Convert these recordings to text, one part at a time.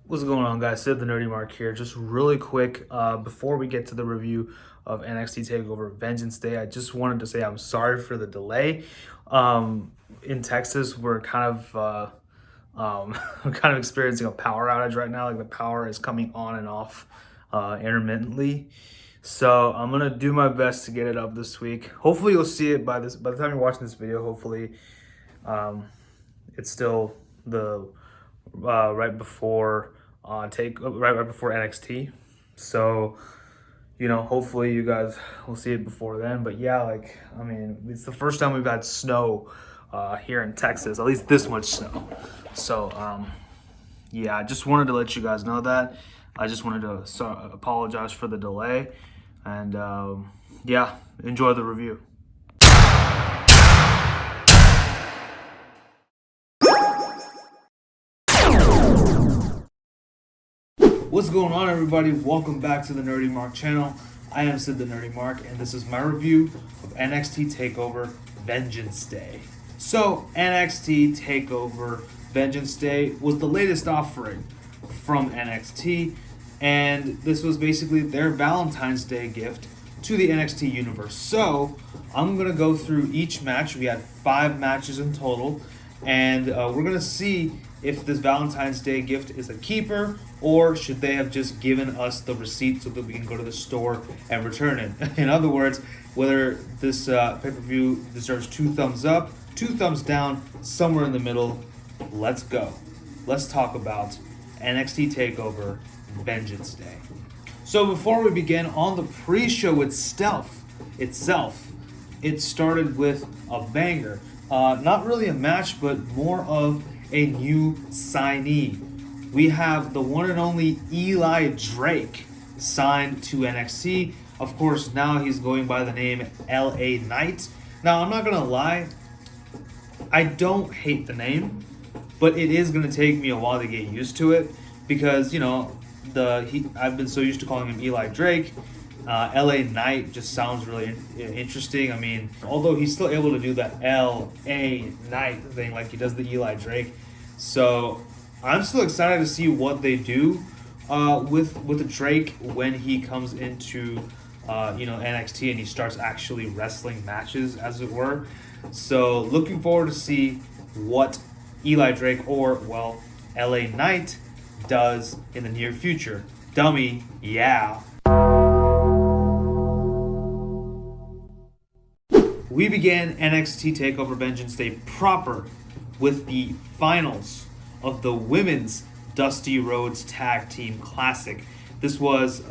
What's going on, guys? Sid the Nerdy Mark here. Just really quick, before we get to the review of NXT TakeOver Vengeance Day, I just wanted to say I'm sorry for the delay. In Texas, we're kind of we're kind of experiencing a power outage right now. Like the power is coming on and off intermittently. So I'm gonna do my best to get it up this week. Hopefully, you'll see it by the time you're watching this video. Hopefully, it's still the right before right before NXT. So, hopefully you guys will see it before then. But yeah, I mean, it's the first time we've had snow here in Texas, at least this much snow. So, yeah, I just wanted to let you guys know that. I just wanted to apologize for the delay, and yeah, enjoy the review. What's going on, everybody? Welcome back to the Nerdy Mark channel. I am Sid the Nerdy Mark, and this is my review of NXT TakeOver Vengeance Day. So, NXT TakeOver Vengeance Day was the latest offering from NXT, and this was basically their Valentine's Day gift to the NXT universe. So, I'm going to go through each match. We had 5 matches in total, and we're going to see if this Valentine's Day gift is a keeper, or should they have just given us the receipt so that we can go to the store and return it. In other words, whether this pay-per-view deserves 2 thumbs up, 2 thumbs down, somewhere in the middle. Let's go. Let's talk about NXT TakeOver Vengeance Day. So before we begin, on the pre-show itself, it started with a banger. Not really a match, but more of a new signee. We have the one and only Eli Drake signed to NXT. Of course, now he's going by the name LA Knight. Now, I'm not going to lie, I don't hate the name, but it is going to take me a while to get used to it because, I've been so used to calling him Eli Drake. LA Knight just sounds really interesting. I mean, although he's still able to do that LA Knight thing like he does the Eli Drake. So I'm still excited to see what they do with Drake when he comes into NXT and he starts actually wrestling matches, as it were. So looking forward to see what Eli Drake, or well, LA Knight, does in the near future. Dummy, yeah. We began NXT TakeOver Vengeance Day proper with the finals of the Women's Dusty Rhodes Tag Team Classic. This was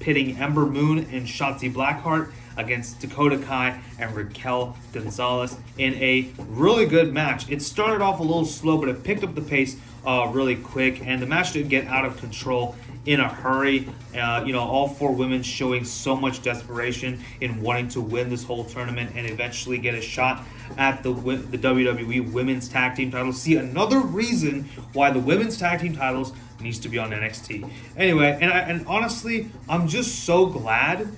pitting Ember Moon and Shotzi Blackheart against Dakota Kai and Raquel Gonzalez in a really good match. It started off a little slow, but it picked up the pace really quick, and the match didn't get out of control in a hurry. All 4 women showing so much desperation in wanting to win this whole tournament and eventually get a shot at the WWE Women's Tag Team titles. See, another reason why the Women's Tag Team titles needs to be on NXT. Anyway, and honestly, I'm just so glad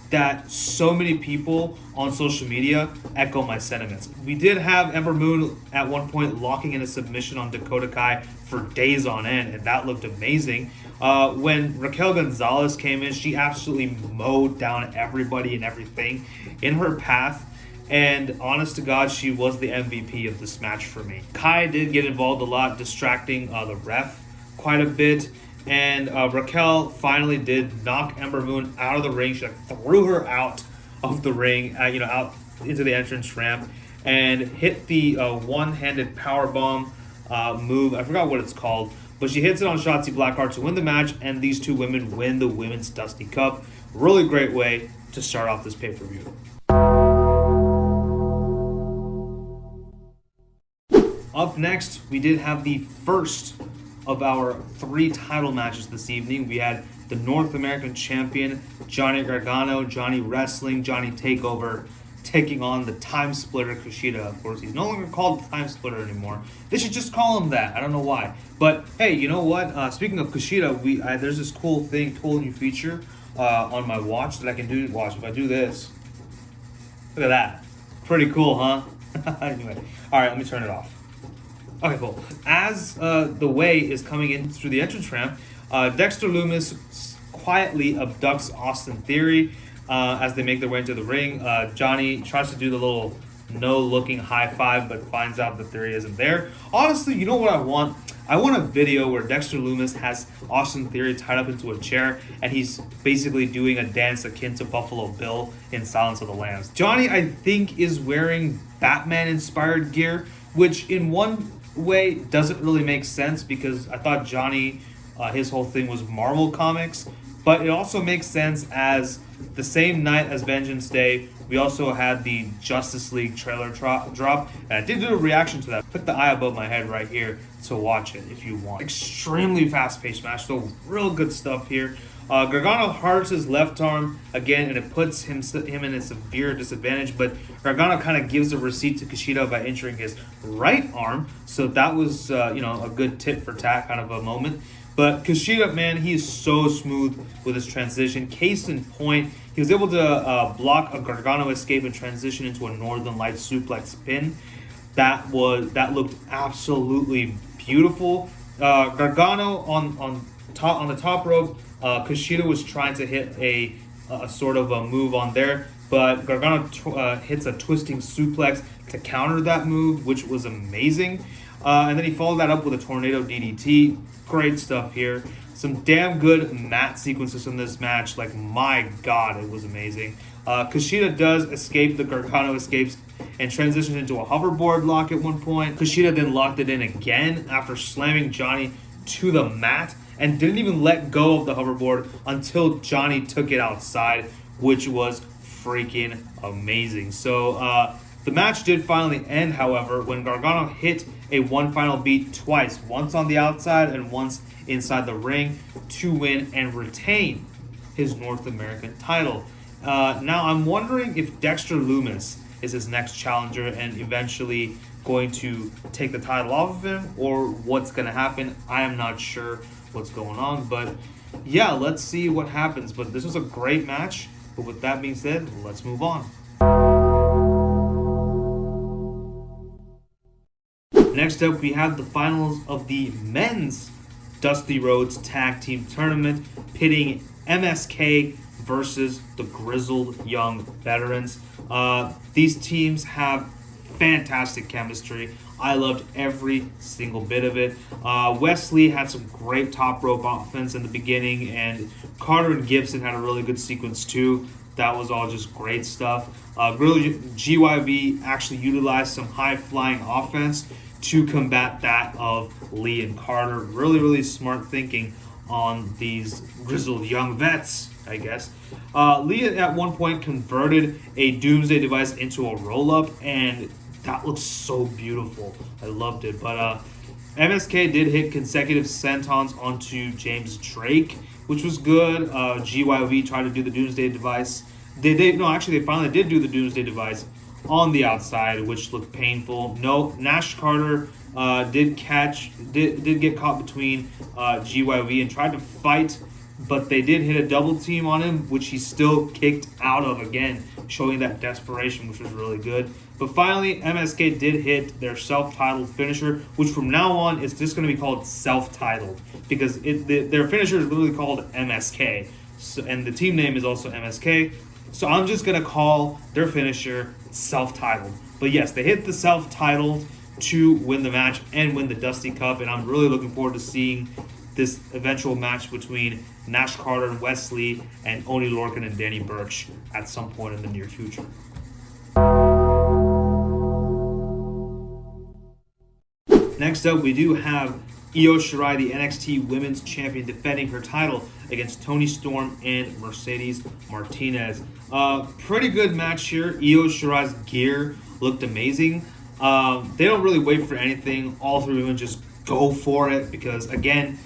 that so many people on social media echo my sentiments. We did have Ember Moon at one point locking in a submission on Dakota Kai for days on end, and that looked amazing. When Raquel Gonzalez came in, she absolutely mowed down everybody and everything in her path. And honest to God, she was the MVP of this match for me. Kai did get involved a lot, distracting the ref quite a bit. And Raquel finally did knock Ember Moon out of the ring. She threw her out of the ring, out into the entrance ramp, and hit the one-handed powerbomb move. I forgot what it's called, but she hits it on Shotzi Blackheart to win the match, and these 2 women win the Women's Dusty Cup. Really great way to start off this pay-per-view. Up next, we did have the first of our 3 title matches this evening. We had the North American Champion, Johnny Gargano, Johnny Wrestling, Johnny TakeOver, taking on the Time Splitter Kushida. Of course, he's no longer called the Time Splitter anymore. They should just call him that. I don't know why. But hey, you know what? Speaking of Kushida, there's this cool new feature on my watch that I can do. Watch, if I do this, look at that. Pretty cool, huh? Anyway, all right, let me turn it off. Okay, cool. As the way is coming in through the entrance ramp, Dexter Lumis quietly abducts Austin Theory as they make their way into the ring. Johnny tries to do the little no-looking high five, but finds out that Theory isn't there. Honestly, you know what I want? I want a video where Dexter Lumis has Austin Theory tied up into a chair, and he's basically doing a dance akin to Buffalo Bill in Silence of the Lambs. Johnny, I think, is wearing Batman-inspired gear, which in one way doesn't really make sense because I thought Johnny, his whole thing was Marvel Comics, but it also makes sense as the same night as Vengeance Day, we also had the Justice League trailer drop, and I did do a reaction to that. Click the eye above my head right here to watch it if you want. Extremely fast-paced match, so real good stuff here. Gargano hurts his left arm again, and it puts him in a severe disadvantage, but Gargano kind of gives a receipt to Kushida by injuring his right arm, so that was a good tit for tat kind of a moment. But Kushida, man, he is so smooth with his transition. Case in point, he was able to block a Gargano escape and transition into a Northern Lights suplex pin. That looked absolutely beautiful. Gargano on the top rope. Kushida was trying to hit a sort of a move on there, but Gargano hits a twisting suplex to counter that move, which was amazing. And then he followed that up with a tornado DDT. Great stuff here. Some damn good mat sequences in this match. Like, my God, it was amazing. Kushida does escape. The Gargano escapes and transitions into a hoverboard lock at one point. Kushida then locked it in again after slamming Johnny to the mat and didn't even let go of the hoverboard until Johnny took it outside, which was freaking amazing. So the match did finally end, however, when Gargano hit a one final beat twice, once on the outside and once inside the ring, to win and retain his North American title. Now I'm wondering if Dexter Lumis is his next challenger and eventually going to take the title off of him, or what's going to happen. I am not sure what's going on, but yeah, let's see what happens. But this was a great match, but with that being said, let's move on. Next up, we have the finals of the men's Dusty Rhodes Tag Team Tournament, pitting MSK versus the Grizzled Young Veterans. These teams have fantastic chemistry. I loved every single bit of it. Wesley had some great top rope offense in the beginning, and Carter and Gibson had a really good sequence too. That was all just great stuff. GYV actually utilized some high-flying offense to combat that of Lee and Carter. Really, really smart thinking on these Grizzled Young Vets, I guess. Lee at one point converted a Doomsday device into a roll-up, and that looks so beautiful. I loved it. But MSK did hit consecutive sentons onto James Drake, which was good. GYV tried to do the Doomsday device. They finally did do the Doomsday device on the outside, which looked painful. No, Nash Carter did get caught between GYV and tried to fight, but they did hit a double team on him, which he still kicked out of again, showing that desperation, which was really good. But finally, MSK did hit their self-titled finisher, which from now on is just going to be called self-titled, because their finisher is literally called MSK, and the team name is also MSK. So I'm just going to call their finisher self-titled. But yes, they hit the self-titled to win the match and win the Dusty Cup, and I'm really looking forward to seeing this eventual match between Nash Carter and Wesley and Oni Lorcan and Danny Burch at some point in the near future. Next up, we do have Io Shirai, the NXT Women's Champion, defending her title against Toni Storm and Mercedes Martinez. Pretty good match here. Io Shirai's gear looked amazing. They don't really wait for anything. All three women just go for it because, again,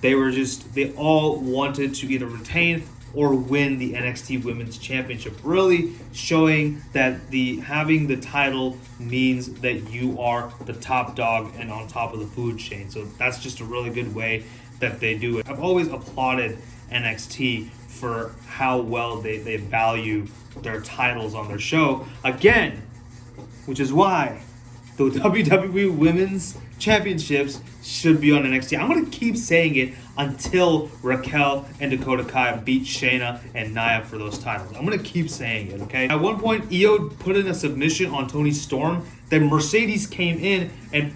they all wanted to either retain or win the NXT Women's Championship, really showing that having the title means that you are the top dog and on top of the food chain. So that's just a really good way that they do it. I've always applauded NXT for how well they value their titles on their show. Again, which is why the WWE Women's Championships should be on NXT. I'm going to keep saying it until Raquel and Dakota Kai beat Shayna and Nia for those titles. I'm going to keep saying it, okay? At one point, Io put in a submission on Toni Storm. Then Mercedes came in and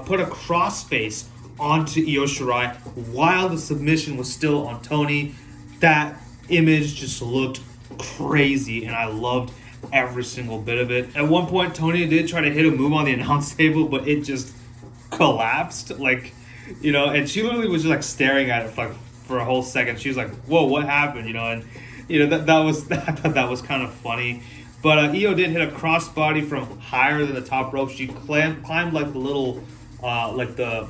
put a crossface onto Io Shirai while the submission was still on Toni. That image just looked crazy, and I loved every single bit of it. At one point, Toni did try to hit a move on the announce table, but it just collapsed, like, you know, and she literally was just like staring at it for a whole second. She was like, "Whoa, what happened?" You know, and you know that was I thought that was kind of funny. But Io did hit a crossbody from higher than the top rope. She climbed like the little, like the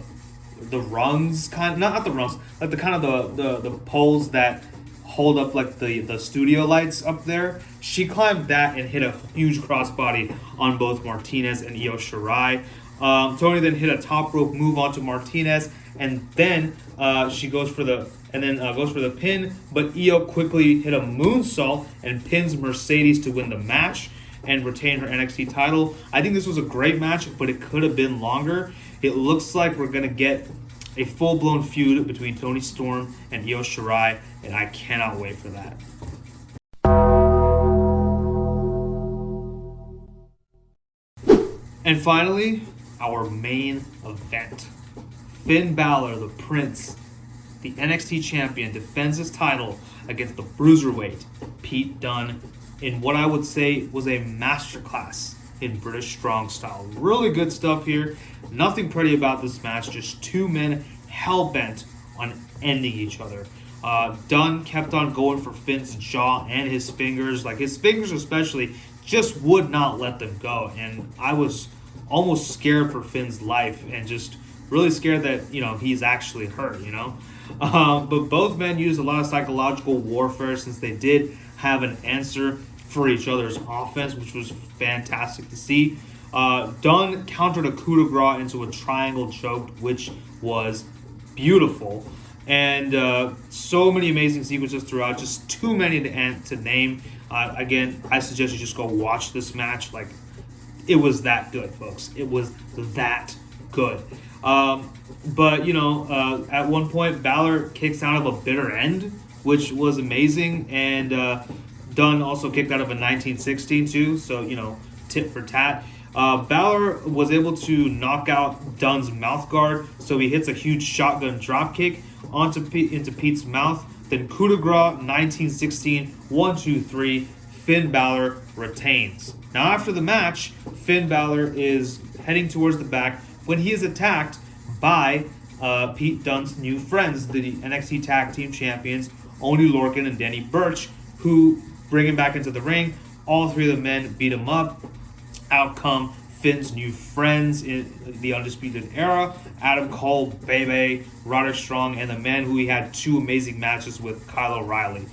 rungs, not the rungs, like the kind of the poles that hold up like the studio lights up there. She climbed that and hit a huge crossbody on both Martinez and Io Shirai. Toni then hit a top rope move onto Martinez, and then she goes for the pin, but Io quickly hit a moonsault and pins Mercedes to win the match and retain her NXT title. I think this was a great match, but it could have been longer. It looks like we're gonna get a full-blown feud between Toni Storm and Io Shirai, and I cannot wait for that. And finally, our main event. Finn Balor, the Prince, the NXT champion, defends his title against the Bruiserweight, Pete Dunne, in what I would say was a masterclass in British Strong Style. Really good stuff here. Nothing pretty about this match, just two men hell-bent on ending each other. Dunne kept on going for Finn's jaw and his fingers. Like, his fingers especially just would not let them go. And I was almost scared for Finn's life and just really scared that, you know, he's actually hurt, you know. But both men used a lot of psychological warfare since they did have an answer for each other's offense, which was fantastic to see. Dunne countered a coup de grace into a triangle choke, which was beautiful. And so many amazing sequences throughout, just too many to name. Again, I suggest you just go watch this match. Like, it was that good, folks. It was that good. But, you know, at one point, Balor kicks out of a bitter end, which was amazing. And Dunne also kicked out of a 1916 too, so, you know, tit for tat. Balor was able to knock out Dunne's mouth guard, so he hits a huge shotgun dropkick into Pete's mouth. Then coup de grace, 1916, 1, 2, 3. Finn Balor retains. Now after the match, Finn Balor is heading towards the back when he is attacked by Pete Dunne's new friends, the NXT Tag Team Champions, Oney Lorcan and Danny Burch, who bring him back into the ring. All three of the men beat him up. Out come Finn's new friends in the Undisputed Era, Adam Cole, Bebe, Roderick Strong, and the man who he had two amazing matches with, Kyle O'Reilly.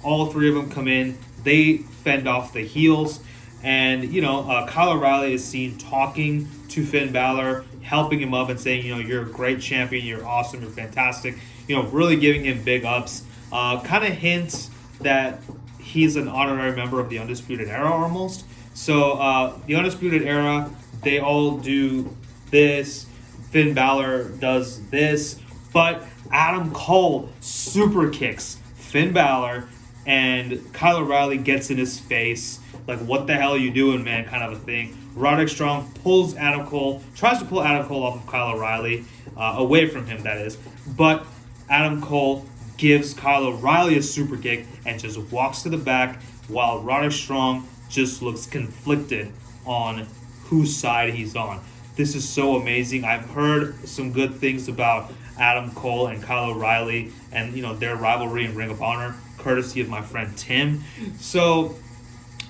All three of them come in. They fend off the heels. And, you know, Kyle O'Reilly is seen talking to Finn Balor, helping him up and saying, you know, you're a great champion, you're awesome, you're fantastic. You know, really giving him big ups. Kind of hints that he's an honorary member of the Undisputed Era almost. So the Undisputed Era, they all do this. Finn Balor does this. But Adam Cole super kicks Finn Balor, and Kyle O'Reilly gets in his face. Like, what the hell are you doing, man? Kind of a thing. Roderick Strong tries to pull Adam Cole off of Kyle O'Reilly, away from him, that is. But Adam Cole gives Kyle O'Reilly a super kick and just walks to the back while Roderick Strong just looks conflicted on whose side he's on. This is so amazing. I've heard some good things about Adam Cole and Kyle O'Reilly and, you know, their rivalry in Ring of Honor, courtesy of my friend Tim. So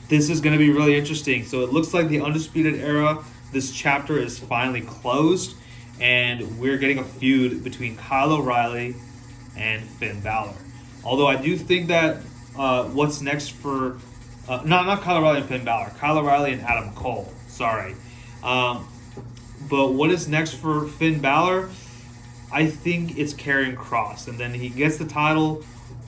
this is going to be really interesting. So it looks like the Undisputed Era, this chapter is finally closed, and we're getting a feud between Kyle O'Reilly and Finn Balor. Although I do think that what's next for not Kyle O'Reilly and Finn Balor, Kyle O'Reilly and Adam Cole. Sorry. But what is next for Finn Balor? I think it's Karrion Kross, and then he gets the title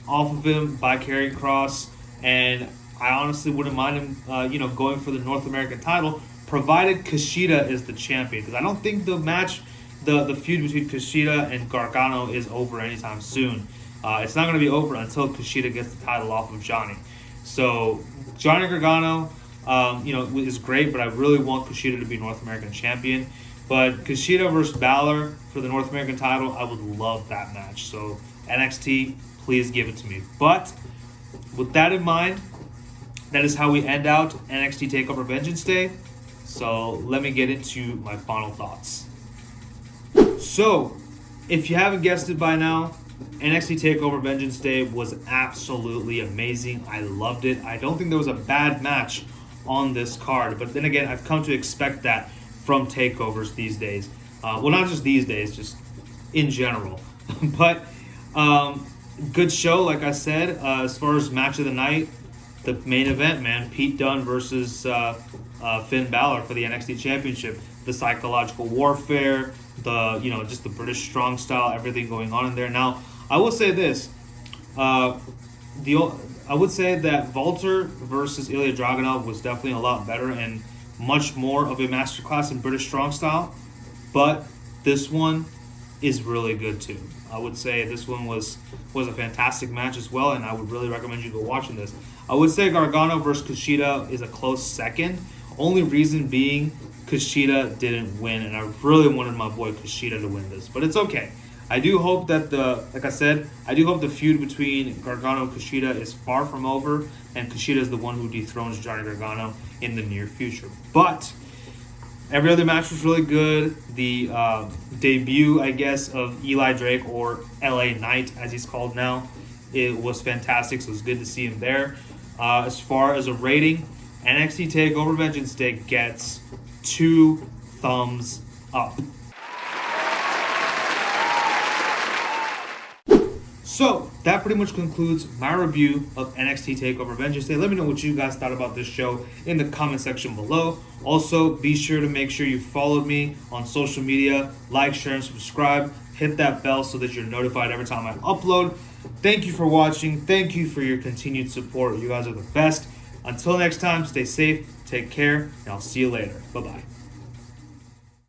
off of him by Karrion Kross, and I honestly wouldn't mind him, going for the North American title. provided Kushida is the champion. Because I don't think the match, the feud between Kushida and Gargano is over anytime soon. It's not going to be over until Kushida gets the title off of Johnny. So Johnny Gargano, is great, but I really want Kushida to be North American champion. But Kushida versus Balor for the North American title, I would love that match. So NXT, please give it to me. But with that in mind, that is how we end out NXT TakeOver Vengeance Day. So let me get into my final thoughts. So, if you haven't guessed it by now, NXT TakeOver Vengeance Day was absolutely amazing. I loved it. I don't think there was a bad match on this card. But then again, I've come to expect that from takeovers these days. Well, not just these days, just in general. But good show, like I said. As far as match of the night, the main event, man, Pete Dunne versus Finn Balor for the NXT Championship. The psychological warfare, just the British strong style, everything going on in there. Now, I will say this. I would say that Walter versus Ilya Dragunov was definitely a lot better and much more of a masterclass in British strong style, but this one is really good too. I would say this one was a fantastic match as well, and I would really recommend you go watching this. I would say Gargano versus Kushida is a close second. Only reason being Kushida didn't win, and I really wanted my boy Kushida to win this, but it's okay. I do hope that I do hope the feud between Gargano and Kushida is far from over, and Kushida is the one who dethrones Johnny Gargano in the near future. But every other match was really good. The debut, I guess, of Eli Drake, or LA Knight as he's called now, it was fantastic, so it's good to see him there. As far as a rating, NXT TakeOver Vengeance Day gets 2 thumbs up. So, that pretty much concludes my review of NXT TakeOver Vengeance Day. Let me know what you guys thought about this show in the comment section below. Also, be sure to make sure you followed me on social media. Like, share, and subscribe. Hit that bell so that you're notified every time I upload. Thank you for watching. Thank you for your continued support. You guys are the best. Until next time, stay safe, take care, and I'll see you later. Bye-bye.